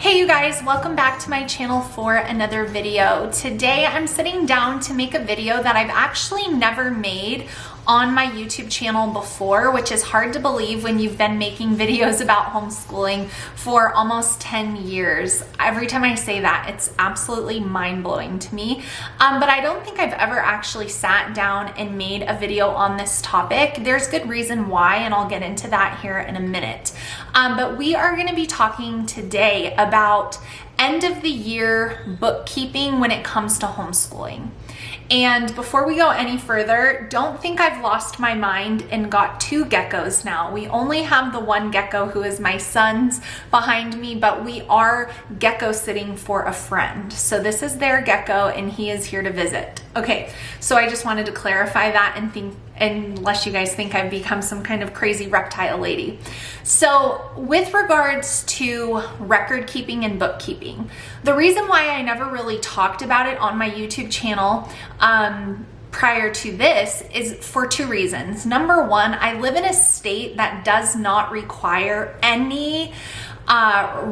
Hey you guys, welcome back to my channel for another video. Today I'm sitting down to make a video that I've actually never made on my YouTube channel before, which is hard to believe when you've been making videos about homeschooling for almost 10 years. Every time I say that, it's absolutely mind-blowing to me. But I don't think I've ever actually sat down and made a video on this topic. There's good reason why, and I'll get into that here in a minute. But we are going to be talking today about end of the year bookkeeping when it comes to homeschooling. And before we go any further, don't think I've lost my mind and got two geckos now. We only have the one gecko who is my son's behind me, but we are gecko sitting for a friend. So this is their gecko and he is here to visit. Okay, so I just wanted to clarify that and think, unless you guys think I've become some kind of crazy reptile lady. So with regards to record keeping and bookkeeping, the reason why I never really talked about it on my YouTube channel prior to this is for two reasons. Number one, I live in a state that does not require any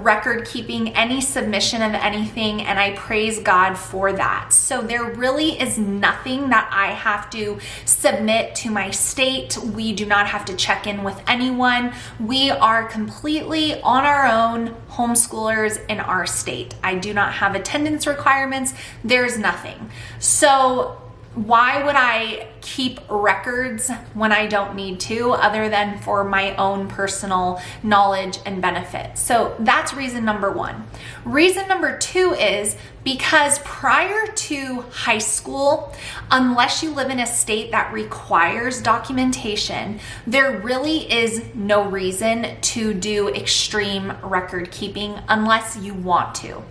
record keeping, any submission of anything, and I praise God for that. So there really is nothing that I have to submit to my state. We do not have to check in with anyone. We are completely on our own homeschoolers in our state. I do not have attendance requirements. There's nothing. So why would I keep records when I don't need to, other than for my own personal knowledge and benefit? So that's reason number one. Reason number two is because prior to high school, unless you live in a state that requires documentation, there really is no reason to do extreme record keeping unless you want to.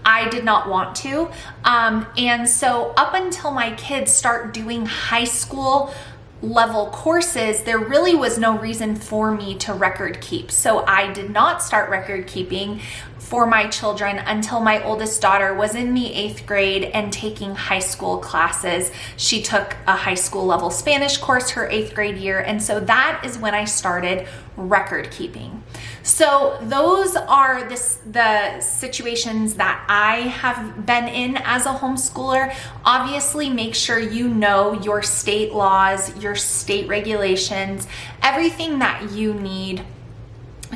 I did not want to. And so up until my kids start doing high school level courses, there really was no reason for me to record keep. So I did not start record keeping for my children until my oldest daughter was in the 8th grade and taking high school classes. She took a high school level Spanish course her 8th grade year, and so that is when I started record keeping. So those are the situations that I have been in as a homeschooler. Obviously, make sure you know your state laws, your state regulations, everything that you need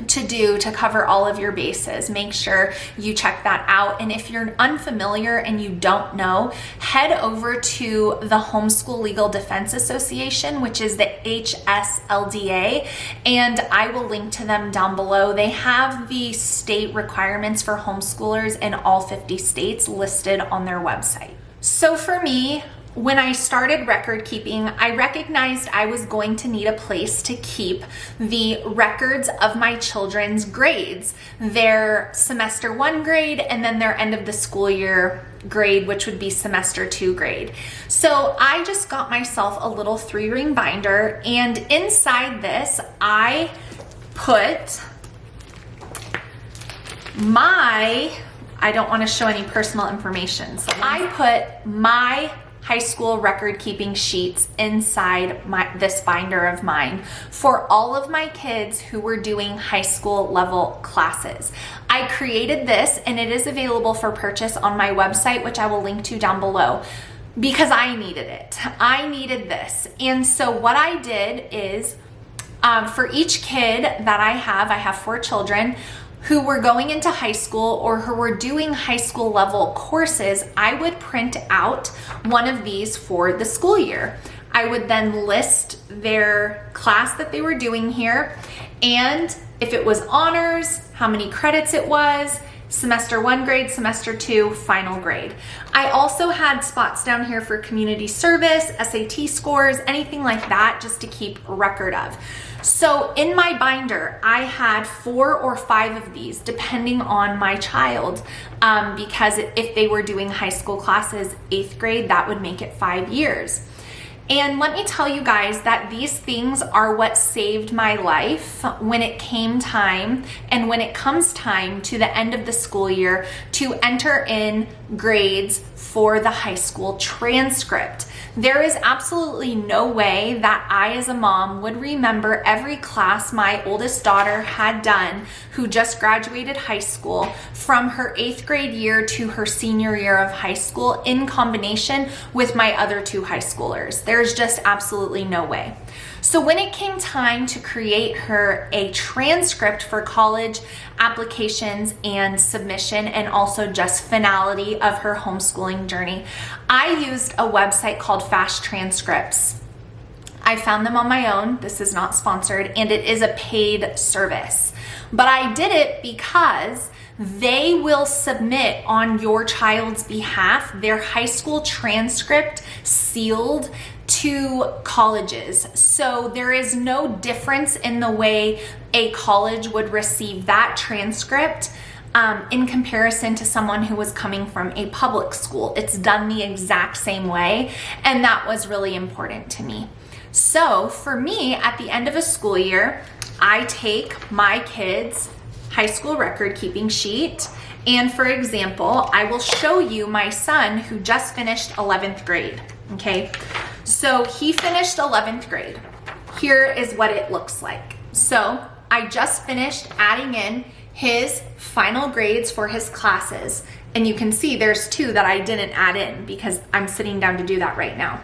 to do to cover all of your bases. Make sure you check that out. And if you're unfamiliar and you don't know, head over to the Homeschool Legal Defense Association, which is the HSLDA, and I will link to them down below. They have the state requirements for homeschoolers in all 50 states listed on their website. So for me, when I started record keeping, I recognized I was going to need a place to keep the records of my children's grades, their semester 1 grade, and then their end of the school year grade, which would be semester 2 grade. So I just got myself a little 3-ring binder, and inside this, I put I don't want to show any personal information, so I put my high school record keeping sheets inside this binder of mine for all of my kids who were doing high school level classes. I created this and it is available for purchase on my website, which I will link to down below, because I needed it. I needed this. And so what I did is for each kid that I have 4 children who were going into high school or who were doing high school level courses, I would print out one of these for the school year. I would then list their class that they were doing here, and if it was honors, how many credits it was, semester 1 grade, semester 2, final grade. I also had spots down here for community service, SAT scores, anything like that, just to keep record of. So in my binder, I had 4 or 5 of these, depending on my child, because if they were doing high school classes, 8th grade, that would make it 5 years. And let me tell you guys that these things are what saved my life when it came time, and when it comes time to the end of the school year to enter in grades for the high school transcript. There is absolutely no way that I as a mom would remember every class my oldest daughter had done who just graduated high school from her 8th grade year to her senior year of high school in combination with my other 2 high schoolers. There's just absolutely no way. So when it came time to create her a transcript for college applications and submission, and also just finality of her homeschooling journey, I used a website called Fast Transcripts. I found them on my own. This is not sponsored, and it is a paid service. But I did it because they will submit on your child's behalf their high school transcript sealed to colleges. So there is no difference in the way a college would receive that transcript in comparison to someone who was coming from a public school. It's done the exact same way, and that was really important to me. So for me, at the end of a school year, I take my kids' high school record keeping sheet, and for example, I will show you my son who just finished 11th grade, okay? So he finished 11th grade. Here is what it looks like. So I just finished adding in his final grades for his classes. And you can see there's 2 that I didn't add in because I'm sitting down to do that right now.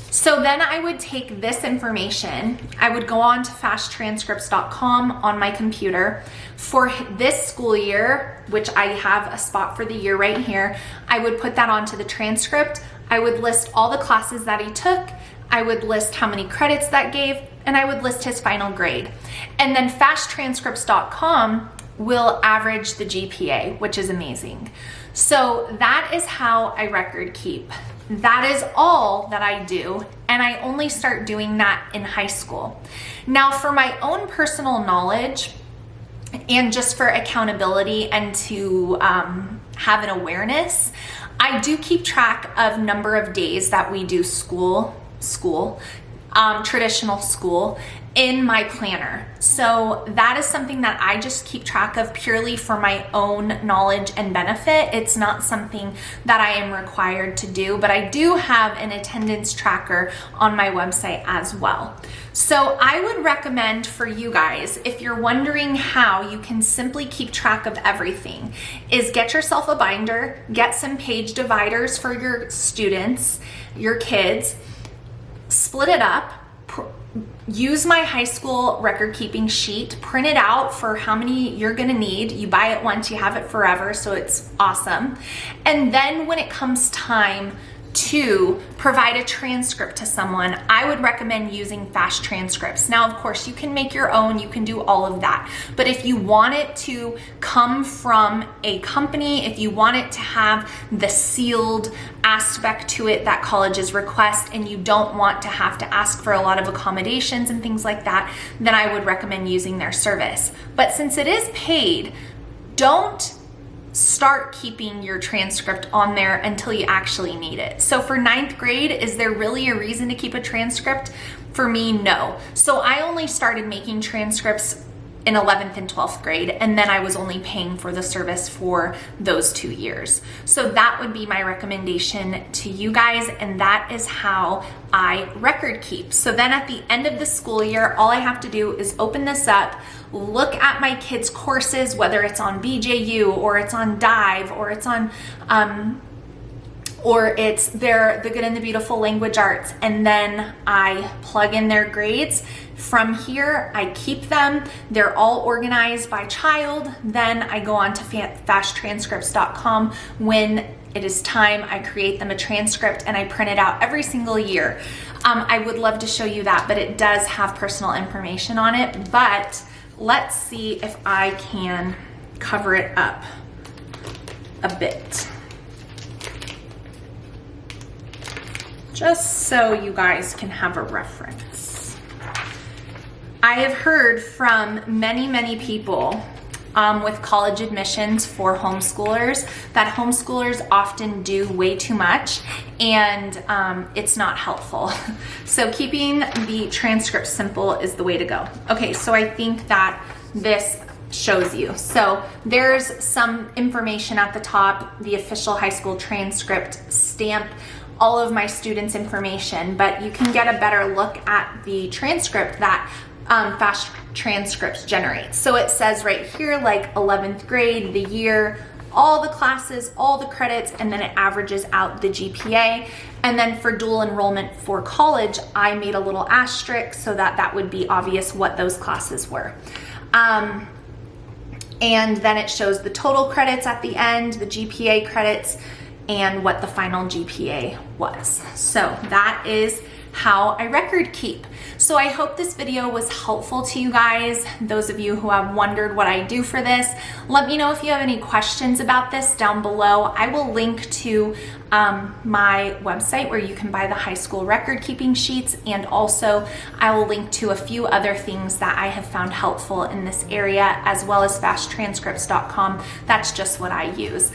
So then I would take this information, I would go on to fasttranscripts.com on my computer. For this school year, which I have a spot for the year right here, I would put that onto the transcript. I would list all the classes that he took, I would list how many credits that gave, and I would list his final grade. And then fasttranscripts.com will average the GPA, which is amazing. So that is how I record keep. That is all that I do, and I only start doing that in high school. Now, for my own personal knowledge and just for accountability and to have an awareness, I do keep track of number of days that we do traditional school in my planner. So that is something that I just keep track of purely for my own knowledge and benefit. It's not something that I am required to do, but I do have an attendance tracker on my website as well. So I would recommend for you guys, if you're wondering how you can simply keep track of everything, is get yourself a binder, get some page dividers for your students, your kids, split it up, use my high school record keeping sheet, print it out for how many you're gonna need. You buy it once, you have it forever, so it's awesome. And then when it comes time to provide a transcript to someone, I would recommend using Fast Transcripts. Now, of course, you can make your own, you can do all of that. But if you want it to come from a company, if you want it to have the sealed aspect to it that colleges request, and you don't want to have to ask for a lot of accommodations and things like that, then I would recommend using their service. But since it is paid, don't start keeping your transcript on there until you actually need it. So for 9th grade, is there really a reason to keep a transcript? For me, no. So I only started making transcripts in 11th and 12th grade, and then I was only paying for the service for those 2 years. So that would be my recommendation to you guys, and that is how I record keep. So then at the end of the school year, all I have to do is open this up, look at my kids' courses, whether it's on BJU or it's on Dive or it's on the Good and the Beautiful Language Arts, and then I plug in their grades. From here, I keep them. They're all organized by child. Then I go on to fasttranscripts.com. When it is time, I create them a transcript and I print it out every single year. I would love to show you that, but it does have personal information on it. But let's see if I can cover it up a bit, just so you guys can have a reference. I have heard from many people with college admissions for homeschoolers that homeschoolers often do way too much, and it's not helpful. So keeping the transcript simple is the way to go. Okay, so I think that this shows you. So there's some information at the top, the official high school transcript stamp all of my students' information, but you can get a better look at the transcript that Fast Transcripts generates. So it says right here, like 11th grade, the year, all the classes, all the credits, and then it averages out the GPA. And then for dual enrollment for college, I made a little asterisk so that that would be obvious what those classes were. And then it shows the total credits at the end, the GPA credits, and what the final GPA was. So that is how I record keep. So I hope this video was helpful to you guys. Those of you who have wondered what I do for this, let me know if you have any questions about this down below. I will link to my website where you can buy the high school record keeping sheets, and also I will link to a few other things that I have found helpful in this area, as well as fasttranscripts.com. That's just what I use.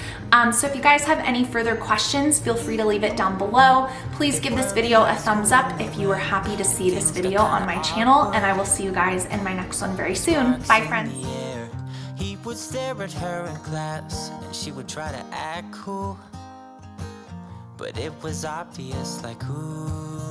So if you guys have any further questions, feel free to leave it down below. Please give this video a thumbs up if you were happy to see this video on my channel, and I will see you guys in my next one very soon. Bye, friends. He would stare at her in class, and she would try to act cool, but it was obvious, like, ooh.